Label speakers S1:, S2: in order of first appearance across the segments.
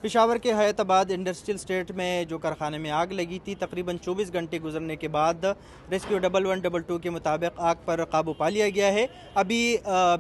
S1: पेशावर के Hayatabad industrial state में जो कारखाने में आग लगी थी, तकरीबन 24 घंटे गुजरने के बाद रेस्क्यू 1122 के मुताबिक आग पर काबू पा लिया गया है। अभी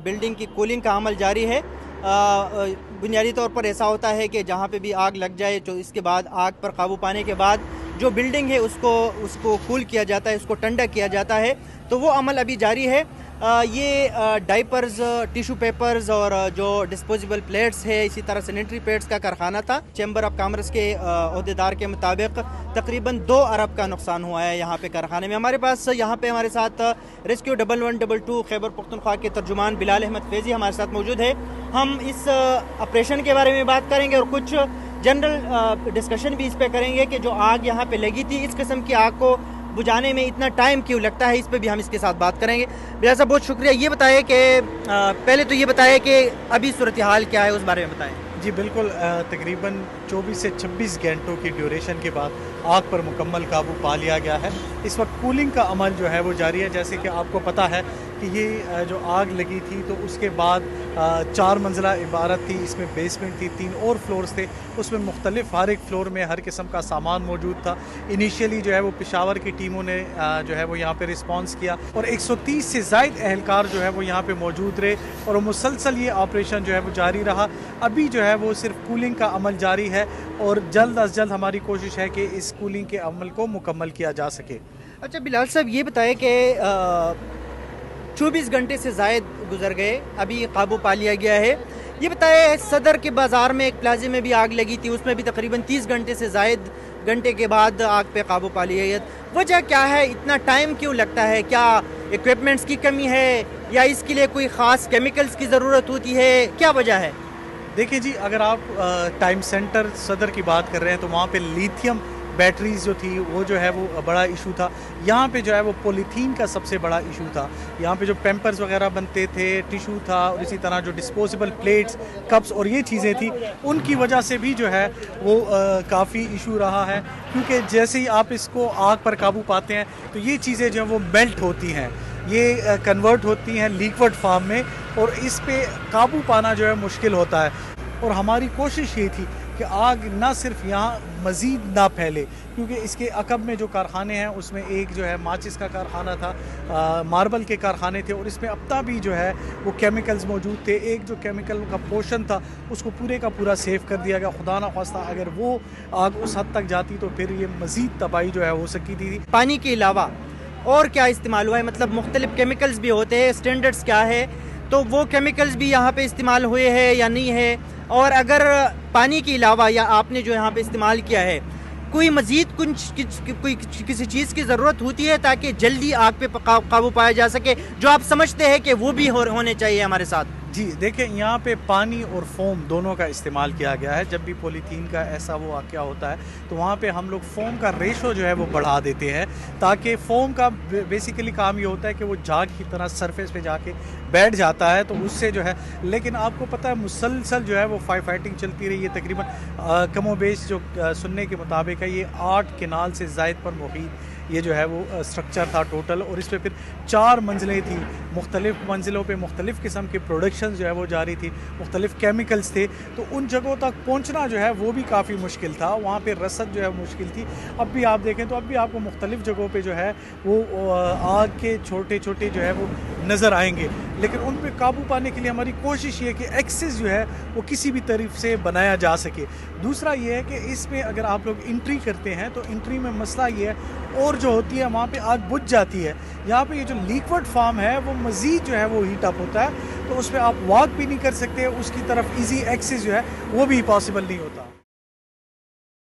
S1: बिल्डिंग की कूलिंग का अमल जारी है। बुनियादी तौर पर ऐसा होता है कि जहाँ पे भी आग लग जाए तो इसके बाद आग पर काबू पाने के बाद जो बिल्डिंग है उसको कूल किया जाता है, उसको ठंडा किया जाता है, तो वो अमल अभी जारी है। ये डाइपर्स, टिशू पेपर्स और जो डिस्पोजेबल प्लेट्स है, इसी तरह सैनिटरी पैड्स का कारखाना था। चैम्बर ऑफ कॉमर्स के अहदेदार के मुताबिक तकरीबन 2 अरब का नुकसान हुआ है यहाँ पे कारखाने में। हमारे साथ रेस्क्यू 1122 खैबर पख्तूनख्वा के तर्जुमान बिलाल अहमद फैज़ी हमारे साथ मौजूद है। हम इस ऑपरेशन के बारे में बात करेंगे और कुछ जनरल डिस्कशन भी इस पे करेंगे कि जो आग यहाँ पे लगी थी, इस किस्म की आग को बुझाने में इतना टाइम क्यों लगता है, इस पे भी हम इसके साथ बात करेंगे। बिलाल साहब, बहुत शुक्रिया। ये बताएं कि पहले तो ये बताएं कि अभी सूरत हाल क्या है, उस बारे में बताएं।
S2: जी बिल्कुल, तकरीबन 24 से 26 घंटों की ड्यूरेशन के बाद आग पर मुकम्मल काबू पा लिया गया है। इस वक्त कूलिंग का अमल जो है वो जारी है। जैसे कि आपको पता है कि ये जो आग लगी थी तो उसके बाद 4 मंजिला इमारत थी, इसमें बेसमेंट थी, 3 और फ्लोर्स थे, उसमें मुख्तलिफ हर एक फ्लोर में हर किस्म का सामान मौजूद था। इनिशियली जो है वो पेशावर की टीमों ने जो है वो यहाँ पे रिस्पॉन्स किया और 130 से ज़ायद एहलकार जो है वो यहाँ पे मौजूद रहे और मुसलसल ये ऑपरेशन जो है वो जारी रहा। अभी जो है वो सिर्फ कूलिंग का अमल जारी है और जल्द अज जल्द हमारी कोशिश है कि इस कूलिंग के अमल को मुकम्मल किया जा सके।
S1: अच्छा बिलाल साहब, ये बताएं कि 24 घंटे से ज़ायद गुजर गए, अभी काबू पा लिया गया है। ये बताएं, सदर के बाज़ार में एक प्लाजे में भी आग लगी थी, उसमें भी तकरीबन 30 घंटे से ज़ायद घंटे के बाद आग पे काबू पा लिया गया। वजह क्या है, इतना टाइम क्यों लगता है? क्या इक्विपमेंट्स की कमी है या इसके लिए कोई ख़ास केमिकल्स की ज़रूरत होती है? क्या वजह है?
S2: देखिए जी, अगर आप टाइम सेंटर सदर की बात कर रहे हैं तो वहाँ पे लिथियम बैटरीज जो थी वो जो है वो बड़ा इशू था। यहाँ पे जो है वो पॉलीथीन का सबसे बड़ा इशू था। यहाँ पे जो पैम्पर्स वगैरह बनते थे, टिशू था और इसी तरह जो डिस्पोजेबल प्लेट्स, कप्स और ये चीज़ें थी, उनकी वजह से भी जो है वो काफ़ी इशू रहा है। क्योंकि जैसे ही आप इसको आग पर काबू पाते हैं तो ये चीज़ें जो है वो मेल्ट होती हैं, ये कन्वर्ट होती हैं लिक्विड फॉर्म में और इस पे काबू पाना जो है मुश्किल होता है। और हमारी कोशिश ये थी कि आग ना सिर्फ यहाँ मज़ीद ना फैले, क्योंकि इसके अकब में जो कारखाने हैं उसमें एक जो है माचिस का कारखाना था, मार्बल के कारखाने थे और इसमें अब तक भी जो है वो केमिकल्स मौजूद थे। एक जो केमिकल का पोर्शन था उसको पूरे का पूरा सेव कर दिया गया। खुदा ना ख्वास्ता अगर वो आग उस हद तक जाती तो फिर ये मज़ीद तबाही जो है हो सकती थी।
S1: पानी के अलावा और क्या इस्तेमाल हुआ है? मतलब मुख्तलिफ केमिकल्स भी होते हैं, स्टैंडर्ड्स क्या है, तो वो केमिकल्स भी यहाँ पे इस्तेमाल हुए हैं या नहीं है? और अगर पानी के अलावा या आपने जो यहाँ पे इस्तेमाल किया है, कोई मज़ीद कोई किसी चीज़ की ज़रूरत होती है ताकि जल्दी आग पे काबू पाया जा सके, जो आप समझते हैं कि वो भी होने चाहिए हमारे साथ?
S2: जी देखिए, यहाँ पे पानी और फोम दोनों का इस्तेमाल किया गया है। जब भी पॉलीथीन का ऐसा वो वाक़या होता है तो वहाँ पे हम लोग फोम का रेशो जो है वो बढ़ा देते हैं, ताकि फोम का बेसिकली काम ये होता है कि वो झाग की तरह सरफेस पे जाके बैठ जाता है, तो उससे जो है। लेकिन आपको पता है मुसलसल जो है वो फाइटिंग चलती रही है। तकरीबन कमोबेश जो सुनने के मुताबिक है, ये 8 केनाल से ज़ायद पर मुहीत ये जो है वो स्ट्रक्चर था टोटल, और इस पर फिर 4 मंजिलें थी। मुख्तलिफ मंजिलों पे मुख्तलिफ़ किस्म की प्रोडक्शन जो है वो जारी थी, मुख्तलिफ केमिकल्स थे, तो उन जगहों तक पहुंचना जो है वो भी काफ़ी मुश्किल था। वहाँ पे रसद जो है मुश्किल थी। अब भी आप देखें तो अब भी आपको मुख्तलिफ जगहों पे जो है वो आग के छोटे छोटे जो है वो नज़र आएंगे, लेकिन उन पर काबू पाने के लिए हमारी कोशिश ये है कि एक्सेस जो है वो किसी भी तरफ से बनाया जा सके। दूसरा ये है कि इसमें अगर आप लोग एंट्री करते हैं तो एंट्री में मसला ये है, और जो होती है वहाँ पे आग बुझ जाती है। यहाँ पे ये जो लिक्विड फॉर्म है वो मज़ीद जो है वो हीट अप होता है, तो उस पर आप वॉक भी नहीं कर सकते, उसकी तरफ इजी एक्सेस जो है वो भी पॉसिबल नहीं होता।